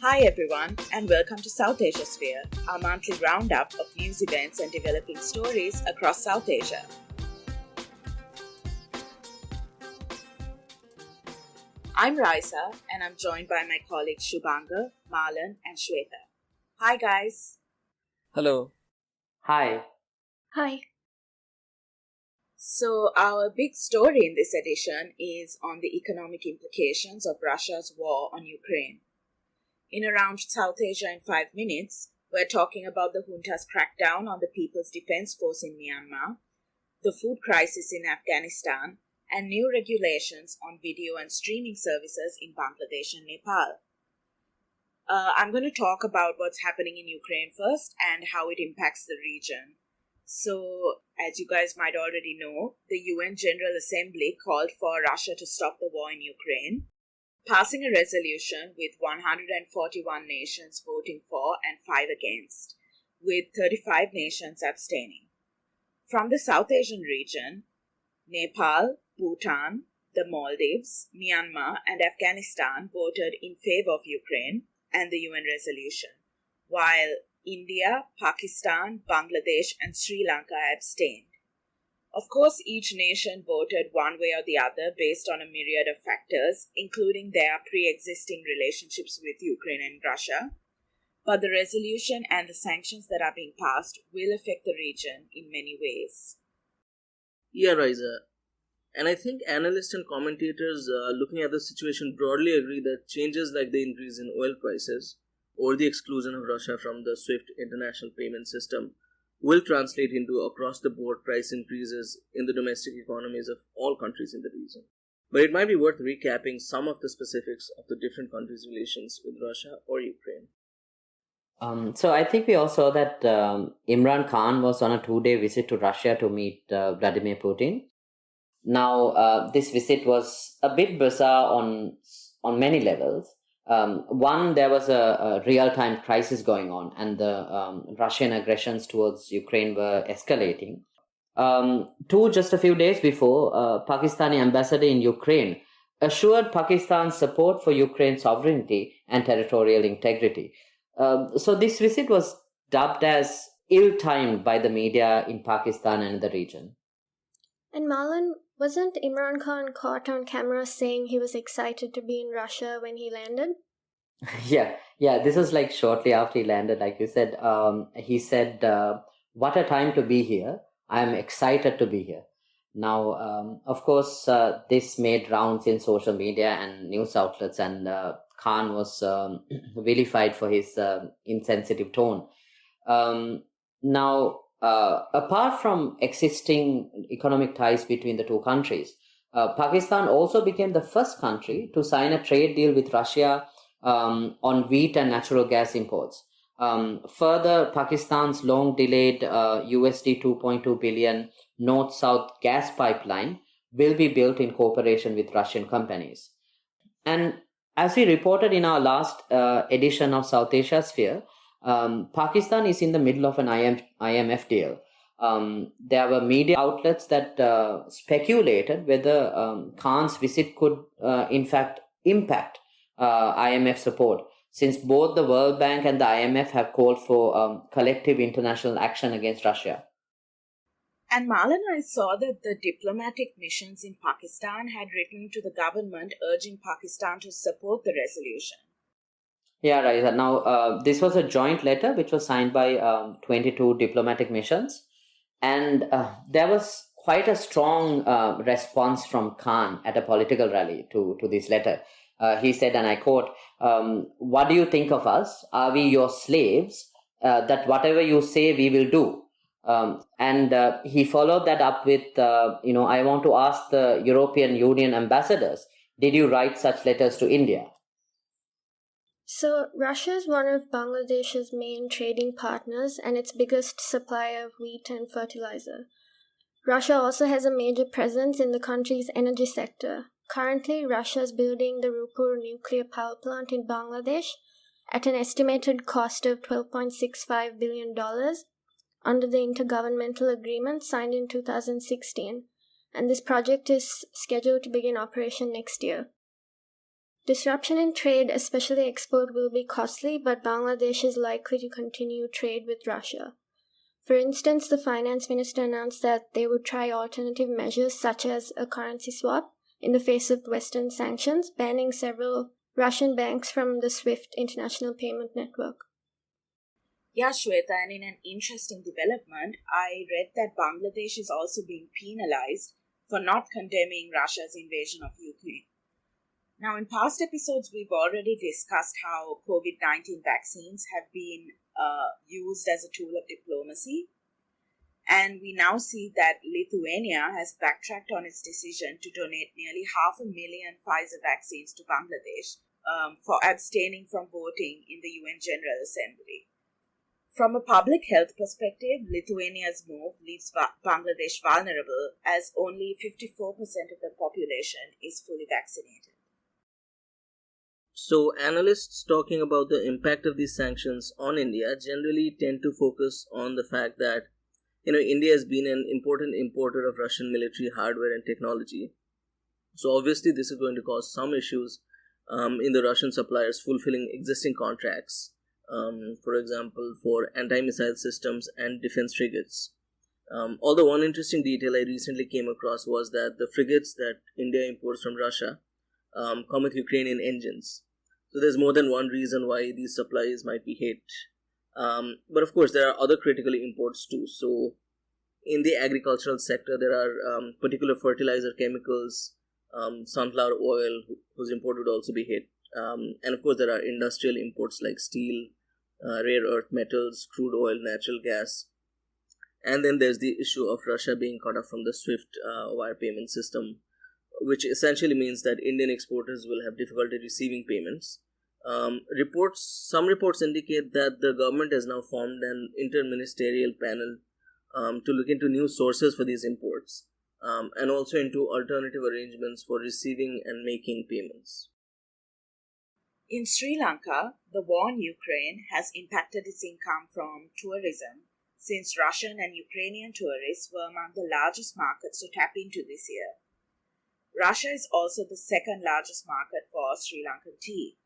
Hi everyone, and welcome to Southasiasphere, our monthly roundup of news events and developing stories across South Asia. I'm Raisa, and I'm joined by my colleagues Shubhanga, Marlan, and Shweta. Hi guys. Hello. Hi. Hi. So, our big story in this edition is on the economic implications of Russia's war on Ukraine. In Around Southasia in 5 minutes, we're talking about the junta's crackdown on the People's Defense Force in Myanmar, the food crisis in Afghanistan, and new regulations on video and streaming services in Bangladesh and Nepal. I'm going to talk about what's happening in Ukraine first and how it impacts the region. So, as you guys might already know, the UN General Assembly called for Russia to stop the war in Ukraine, passing a resolution with 141 nations voting for and 5 against, with 35 nations abstaining. From the South Asian region, Nepal, Bhutan, the Maldives, Myanmar, and Afghanistan voted in favor of Ukraine and the UN resolution, while India, Pakistan, Bangladesh, and Sri Lanka abstained. Of course, each nation voted one way or the other based on a myriad of factors, including their pre-existing relationships with Ukraine and Russia. But the resolution and the sanctions that are being passed will affect the region in many ways. Yeah, Raisa. And I think analysts and commentators looking at the situation broadly agree that changes like the increase in oil prices or the exclusion of Russia from the SWIFT international payment system will translate into across-the-board price increases in the domestic economies of all countries in the region. But it might be worth recapping some of the specifics of the different countries' relations with Russia or Ukraine. So I think we all saw that Imran Khan was on a 2-day visit to Russia to meet Vladimir Putin. Now, this visit was a bit bizarre on many levels. One, there was a real-time crisis going on, and the Russian aggressions towards Ukraine were escalating. Two, just a few days before, Pakistani ambassador in Ukraine assured Pakistan's support for Ukraine's sovereignty and territorial integrity. So this visit was dubbed as ill-timed by the media in Pakistan and the region. And Marlan, wasn't Imran Khan caught on camera saying he was excited to be in Russia when he landed? Yeah, this was like shortly after he landed, like you said. He said, what a time to be here. I'm excited to be here. Now, of course, this made rounds in social media and news outlets, and Khan was vilified for his insensitive tone. Now, apart from existing economic ties between the two countries, Pakistan also became the first country to sign a trade deal with Russia on wheat and natural gas imports. Further, Pakistan's long-delayed USD 2.2 billion North-South gas pipeline will be built in cooperation with Russian companies. And as we reported in our last edition of Southasiasphere, Pakistan is in the middle of an IMF deal. There were media outlets that speculated whether Khan's visit could, in fact, impact IMF support, since both the World Bank and the IMF have called for collective international action against Russia. And Marlan, I saw that the diplomatic missions in Pakistan had written to the government urging Pakistan to support the resolution. Yeah, right. Now, this was a joint letter which was signed by 22 diplomatic missions. And there was quite a strong response from Khan at a political rally to this letter. He said, and I quote, what do you think of us? Are we your slaves? That whatever you say, we will do. And he followed that up with, I want to ask the European Union ambassadors, did you write such letters to India? So, Russia is one of Bangladesh's main trading partners and its biggest supplier of wheat and fertilizer. Russia also has a major presence in the country's energy sector. Currently, Russia is building the Rupur nuclear power plant in Bangladesh at an estimated cost of $12.65 billion under the intergovernmental agreement signed in 2016, and this project is scheduled to begin operation next year. Disruption in trade, especially export, will be costly, but Bangladesh is likely to continue trade with Russia. For instance, the finance minister announced that they would try alternative measures such as a currency swap in the face of Western sanctions, banning several Russian banks from the SWIFT international payment network. Yeah, Shweta, and in an interesting development, I read that Bangladesh is also being penalized for not condemning Russia's invasion of Ukraine. Now, in past episodes, we've already discussed how COVID-19 vaccines have been used as a tool of diplomacy. And we now see that Lithuania has backtracked on its decision to donate nearly 500,000 Pfizer vaccines to Bangladesh for abstaining from voting in the UN General Assembly. From a public health perspective, Lithuania's move leaves Bangladesh vulnerable as only 54% of the population is fully vaccinated. So, analysts talking about the impact of these sanctions on India generally tend to focus on the fact that India has been an important importer of Russian military hardware and technology. So, obviously, this is going to cause some issues in the Russian suppliers fulfilling existing contracts, for example, for anti-missile systems and defense frigates. Although one interesting detail I recently came across was that the frigates that India imports from Russia come with Ukrainian engines. So there's more than one reason why these supplies might be hit. But of course, there are other critical imports too. So in the agricultural sector, there are particular fertilizer chemicals, sunflower oil, whose import would also be hit. And of course, there are industrial imports like steel, rare earth metals, crude oil, natural gas. And then there's the issue of Russia being cut off from the SWIFT wire payment system, which essentially means that Indian exporters will have difficulty receiving payments. Some reports indicate that the government has now formed an interministerial panel to look into new sources for these imports and also into alternative arrangements for receiving and making payments. In Sri Lanka, the war in Ukraine has impacted its income from tourism, since Russian and Ukrainian tourists were among the largest markets to tap into this year. Russia is also the second largest market for Sri Lankan tea.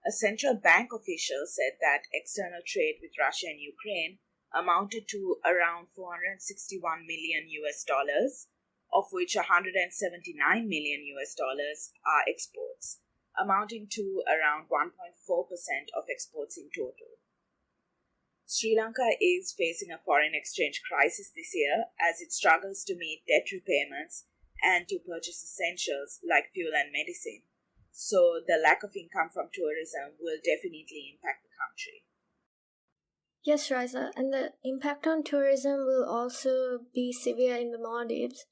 A central bank official said that external trade with Russia and Ukraine amounted to around 461 million US dollars, of which 179 million US dollars are exports, amounting to around 1.4% of exports in total. Sri Lanka is facing a foreign exchange crisis this year as it struggles to meet debt repayments and to purchase essentials like fuel and medicine. So the lack of income from tourism will definitely impact the country. Yes, Raisa, and the impact on tourism will also be severe in the Maldives,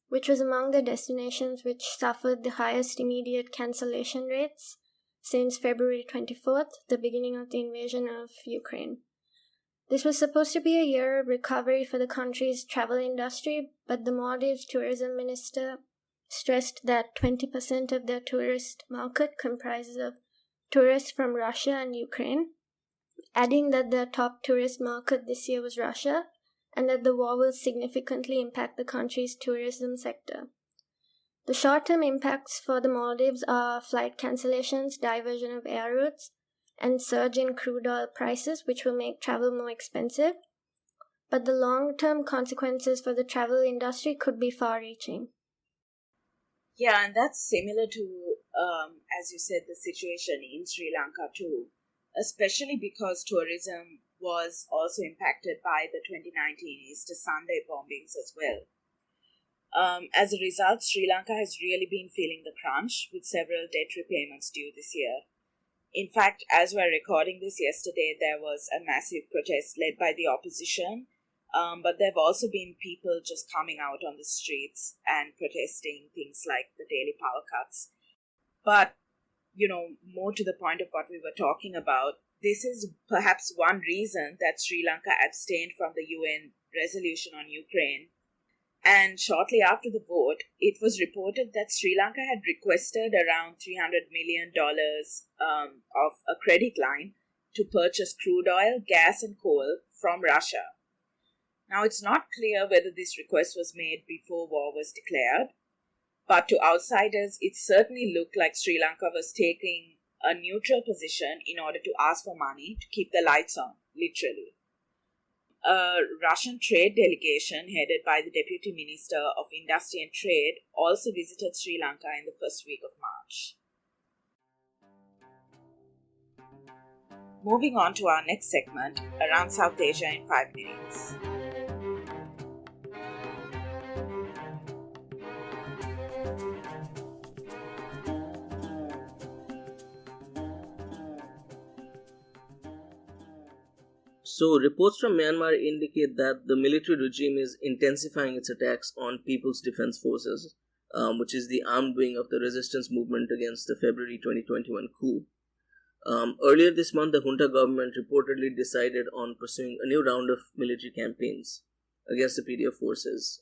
which was among the destinations which suffered the highest immediate cancellation rates since February 24th, the beginning of the invasion of Ukraine. This was supposed to be a year of recovery for the country's travel industry, but the Maldives tourism minister stressed that 20% of their tourist market comprises of tourists from Russia and Ukraine, adding that their top tourist market this year was Russia, and that the war will significantly impact the country's tourism sector. The short-term impacts for the Maldives are flight cancellations, diversion of air routes, and surge in crude oil prices, which will make travel more expensive. But the long-term consequences for the travel industry could be far-reaching. Yeah, and that's similar to, as you said, the situation in Sri Lanka too, especially because tourism was also impacted by the 2019 Easter Sunday bombings as well. As a result, Sri Lanka has really been feeling the crunch with several debt repayments due this year. In fact, as we're recording this yesterday, there was a massive protest led by the opposition, but there have also been people just coming out on the streets and protesting things like the daily power cuts. But, more to the point of what we were talking about, this is perhaps one reason that Sri Lanka abstained from the UN resolution on Ukraine. And shortly after the vote, it was reported that Sri Lanka had requested around $300 million of a credit line to purchase crude oil, gas, and coal from Russia. Now, it's not clear whether this request was made before war was declared, But to outsiders, it certainly looked like Sri Lanka was taking a neutral position in order to ask for money to keep the lights on, literally. A Russian trade delegation headed by the Deputy Minister of Industry and Trade also visited Sri Lanka in the first week of March. Moving on to our next segment, Around Southasia in 5 minutes. So, reports from Myanmar indicate that the military regime is intensifying its attacks on People's Defense Forces, which is the armed wing of the resistance movement against the February 2021 coup. Earlier this month, the junta government reportedly decided on pursuing a new round of military campaigns against the PDF forces,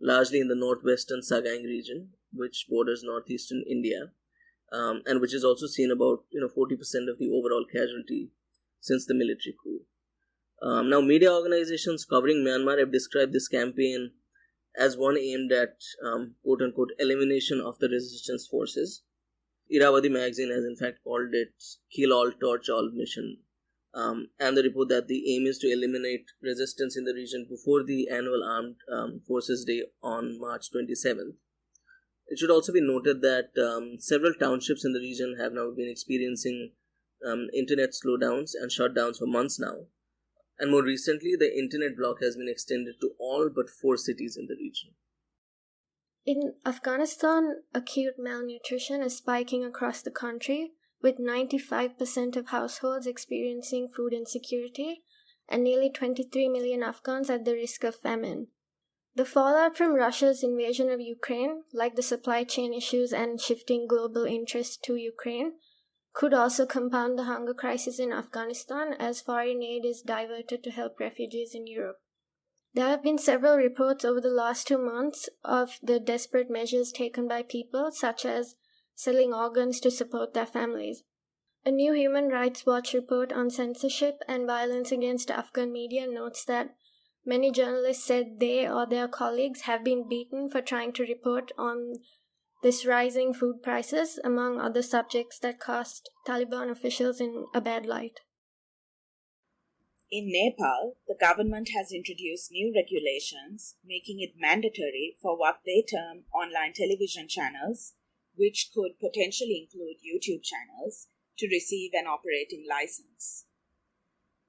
largely in the northwestern Sagaing region, which borders northeastern India, and which has also seen about 40% of the overall casualty since the military coup. Now, media organizations covering Myanmar have described this campaign as one aimed at quote-unquote elimination of the resistance forces. Irrawaddy magazine has in fact called it Kill All, Torch All mission, and the report that the aim is to eliminate resistance in the region before the annual Armed Forces Day on March 27th. It should also be noted that several townships in the region have now been experiencing internet slowdowns and shutdowns for months now. And more recently, the internet block has been extended to all but 4 cities in the region. In Afghanistan, acute malnutrition is spiking across the country, with 95% of households experiencing food insecurity and nearly 23 million Afghans at the risk of famine. The fallout from Russia's invasion of Ukraine, like the supply chain issues and shifting global interest to Ukraine, could also compound the hunger crisis in Afghanistan as foreign aid is diverted to help refugees in Europe. There have been several reports over the last 2 months of the desperate measures taken by people, such as selling organs to support their families. A new Human Rights Watch report on censorship and violence against Afghan media notes that many journalists said they or their colleagues have been beaten for trying to report on this rising food prices, among other subjects that cast Taliban officials in a bad light. In Nepal, the government has introduced new regulations making it mandatory for what they term online television channels, which could potentially include YouTube channels, to receive an operating license.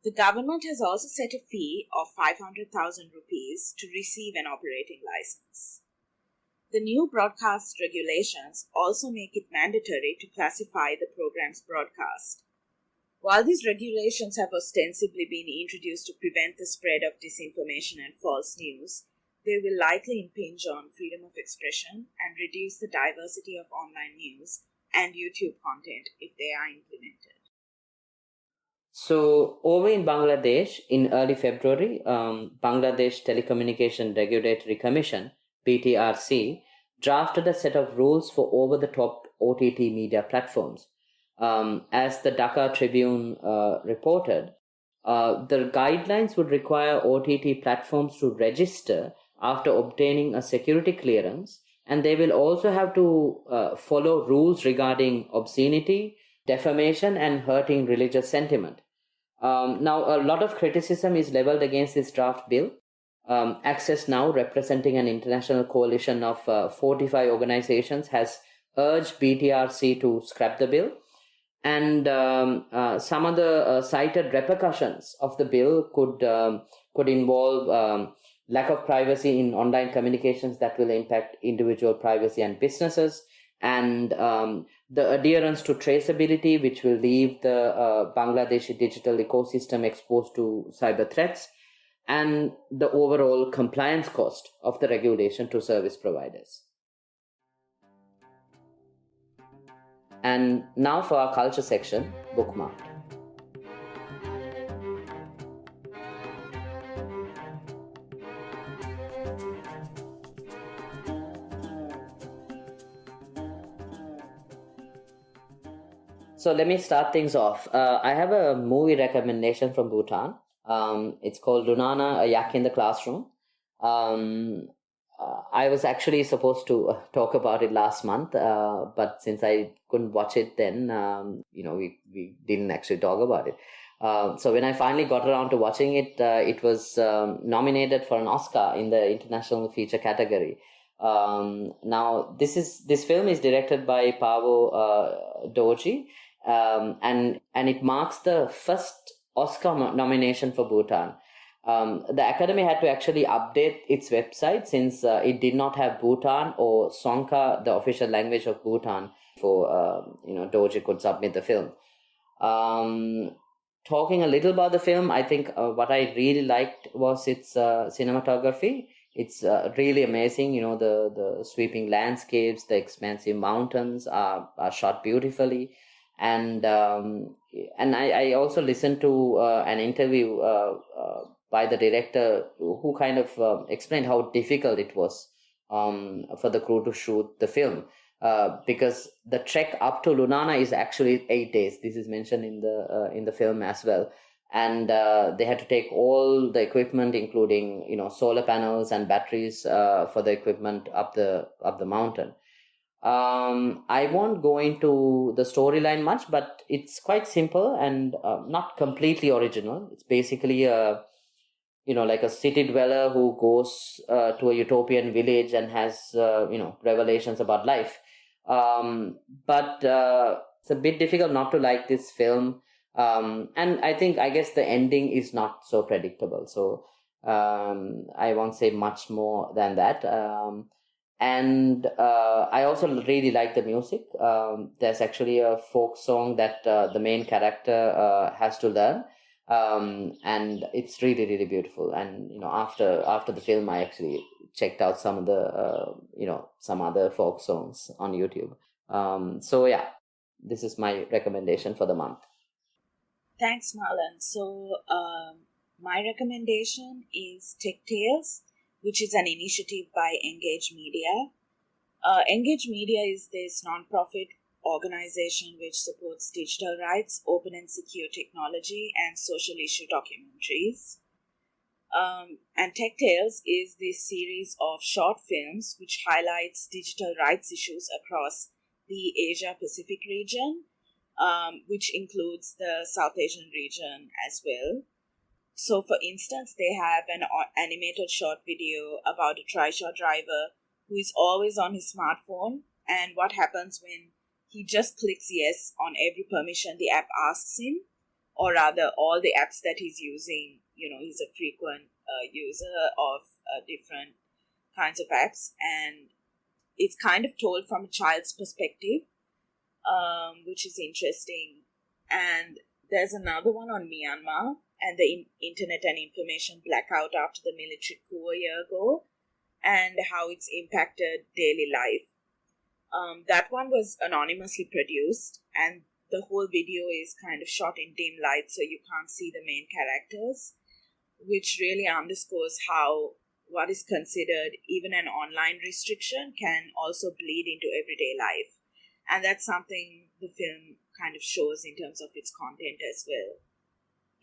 The government has also set a fee of 500,000 rupees to receive an operating license. The new broadcast regulations also make it mandatory to classify the program's broadcast. While these regulations have ostensibly been introduced to prevent the spread of disinformation and false news, they will likely impinge on freedom of expression and reduce the diversity of online news and YouTube content if they are implemented. So, over in Bangladesh, in early February, Bangladesh Telecommunication Regulatory Commission, BTRC, drafted a set of rules for over-the-top OTT media platforms. As the Dhaka Tribune reported, the guidelines would require OTT platforms to register after obtaining a security clearance, and they will also have to follow rules regarding obscenity, defamation, and hurting religious sentiment. Now, a lot of criticism is leveled against this draft bill. Access Now, representing an international coalition of 45 organizations, has urged BTRC to scrap the bill. And some of the cited repercussions of the bill could involve lack of privacy in online communications that will impact individual privacy and businesses, and the adherence to traceability, which will leave the Bangladeshi digital ecosystem exposed to cyber threats, and the overall compliance cost of the regulation to service providers. And now for our culture section, Bookmarked. So let me start things off. I have a movie recommendation from Bhutan. It's called Lunana, A Yak in the Classroom. I was actually supposed to talk about it last month, but since I couldn't watch it then, we didn't actually talk about it. So when I finally got around to watching it, it was nominated for an Oscar in the international feature category. Now this film is directed by Paavo Dorji, and it marks the first Oscar nomination for Bhutan. The Academy had to actually update its website since it did not have Bhutan or Songkha, the official language of Bhutan, for Dorji could submit the film. Talking a little about the film, I think what I really liked was its cinematography. It's really amazing. The sweeping landscapes, the expansive mountains are shot beautifully. And I also listened to an interview by the director who kind of explained how difficult it was for the crew to shoot the film. Because the trek up to Lunana is actually 8 days. This is mentioned in the film as well, and they had to take all the equipment, including solar panels and batteries for the equipment up the mountain. I won't go into the storyline much, but it's quite simple and not completely original. It's basically like a city dweller who goes to a utopian village and has revelations about life. But it's a bit difficult not to like this film, and I guess the ending is not so predictable, so I won't say much more than that. And I also really like the music. There's actually a folk song that the main character has to learn, and it's really, really beautiful. And after the film, I actually checked out some of the some other folk songs on YouTube. So yeah, this is my recommendation for the month. Thanks, Marlon. So my recommendation is Tech Tales, which is an initiative by Engage Media. Engage Media is this non-profit organization which supports digital rights, open and secure technology, and social issue documentaries. And Tech Tales is this series of short films which highlights digital rights issues across the Asia-Pacific region, which includes the South Asian region as well. So, for instance, they have an animated short video about a trishaw driver who is always on his smartphone, and what happens when he just clicks yes on every permission the app asks him, or rather all the apps that he's using. He's a frequent user of different kinds of apps, and it's kind of told from a child's perspective, which is interesting. And there's another one on Myanmar and the internet and information blackout after the military coup a year ago, and how it's impacted daily life. That one was anonymously produced, and the whole video is kind of shot in dim light, so you can't see the main characters, which really underscores how what is considered even an online restriction can also bleed into everyday life. And that's something the film kind of shows in terms of its content as well.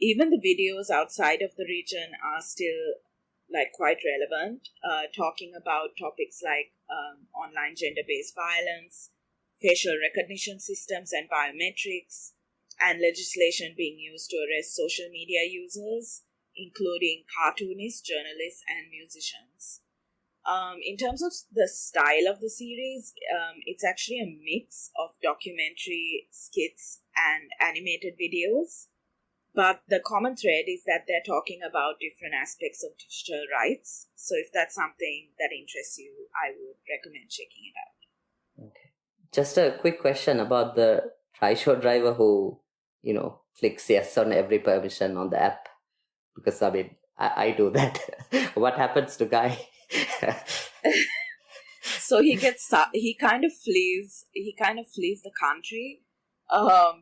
Even the videos outside of the region are still quite relevant, talking about topics like online gender-based violence, facial recognition systems and biometrics, and legislation being used to arrest social media users, including cartoonists, journalists, and musicians. In terms of the style of the series, it's actually a mix of documentary, skits, and animated videos. But the common thread is that they're talking about different aspects of digital rights. So if that's something that interests you, I would recommend checking it out. Okay. Just a quick question about the trishaw driver who, clicks yes on every permission on the app. Because I do that. What happens to guy? So he kind of flees the country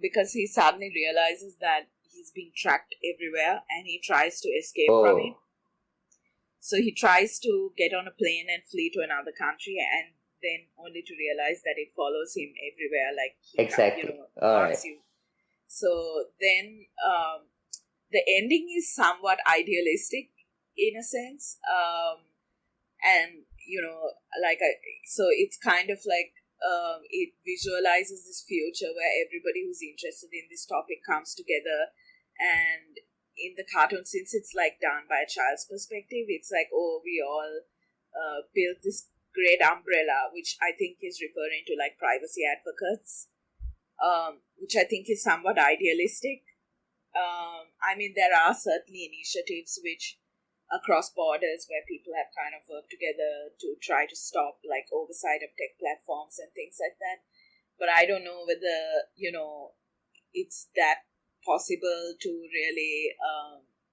because he suddenly realizes that he's being tracked everywhere, and he tries to escape from it. So he tries to get on a plane and flee to another country, and then only to realize that it follows him everywhere, exactly. All right. you. So then the ending is somewhat idealistic in a sense, and so it's kind of like it visualizes this future where everybody who's interested in this topic comes together. And in the cartoon, since it's like done by a child's perspective, it's like, oh, we all built this great umbrella, which I think is referring to like privacy advocates, which I think is somewhat idealistic. I mean, there are certainly initiatives which across borders where people have kind of worked together to try to stop like oversight of tech platforms and things like that. But I don't know whether, it's that possible to really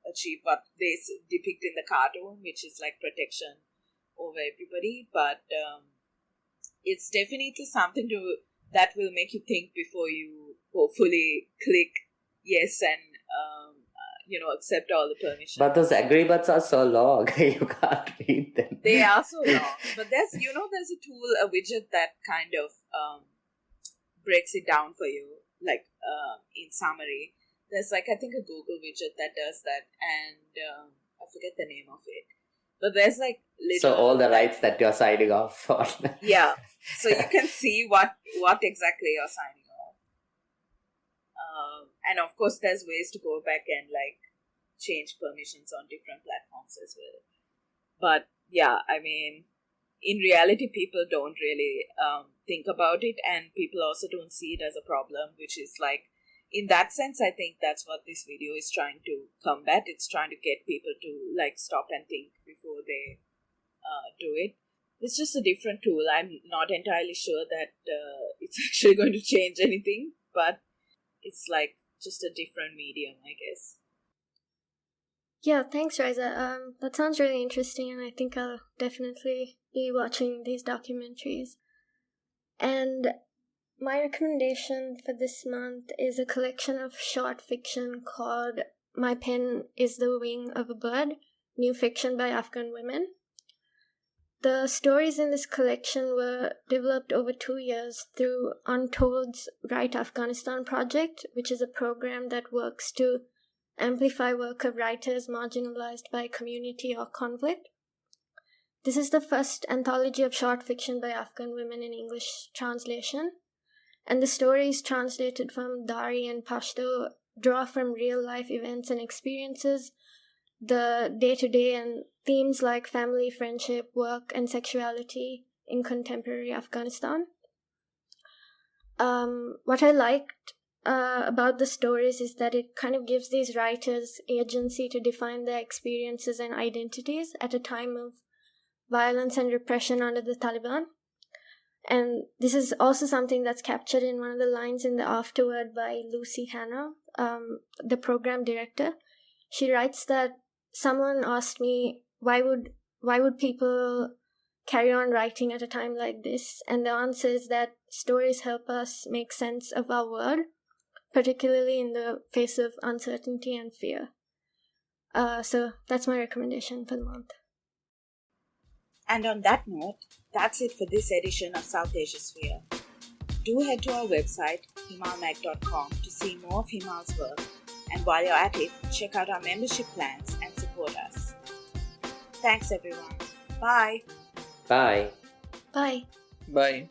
achieve what they depict in the cartoon, which is like protection over everybody. But it's definitely something that will make you think before you hopefully click yes and accept all the permissions. But those agree buttons are so long, you can't read them. They are so long. But there's a tool, a widget that kind of breaks it down for you, like in summary. There's like, I think, a Google widget that does that, and I forget the name of it. But there's like so all the rights that you're signing off for. Yeah. So you can see what exactly you're signing off. And of course, there's ways to go back and like change permissions on different platforms as well. But yeah, I mean, in reality, people don't really think about it, and people also don't see it as a problem, which is like, in that sense, I think that's what this video is trying to combat. It's trying to get people to like stop and think before they do it. It's just a different tool. I'm not entirely sure that it's actually going to change anything, but it's like just a different medium, I guess. Yeah, thanks, Riza. That sounds really interesting, and I think I'll definitely be watching these documentaries. And my recommendation for this month is a collection of short fiction called My Pen is the Wing of a Bird, new fiction by Afghan women. The stories in this collection were developed over 2 years through Untold's Write Afghanistan project, which is a program that works to amplify work of writers marginalized by community or conflict. This is the first anthology of short fiction by Afghan women in English translation, and the stories translated from Dari and Pashto draw from real-life events and experiences, the day-to-day, and themes like family, friendship, work, and sexuality in contemporary Afghanistan. What I liked about the stories is that it kind of gives these writers agency to define their experiences and identities at a time of violence and repression under the Taliban. And this is also something that's captured in one of the lines in the afterword by Lucy Hanna, the program director. She writes that someone asked me, why would people carry on writing at a time like this? And the answer is that stories help us make sense of our world, particularly in the face of uncertainty and fear. So that's my recommendation for the month. And on that note, that's it for this edition of Southasiasphere. Do head to our website, himalmag.com, to see more of Himal's work. And while you're at it, check out our membership plans and support us. Thanks, everyone. Bye. Bye. Bye. Bye.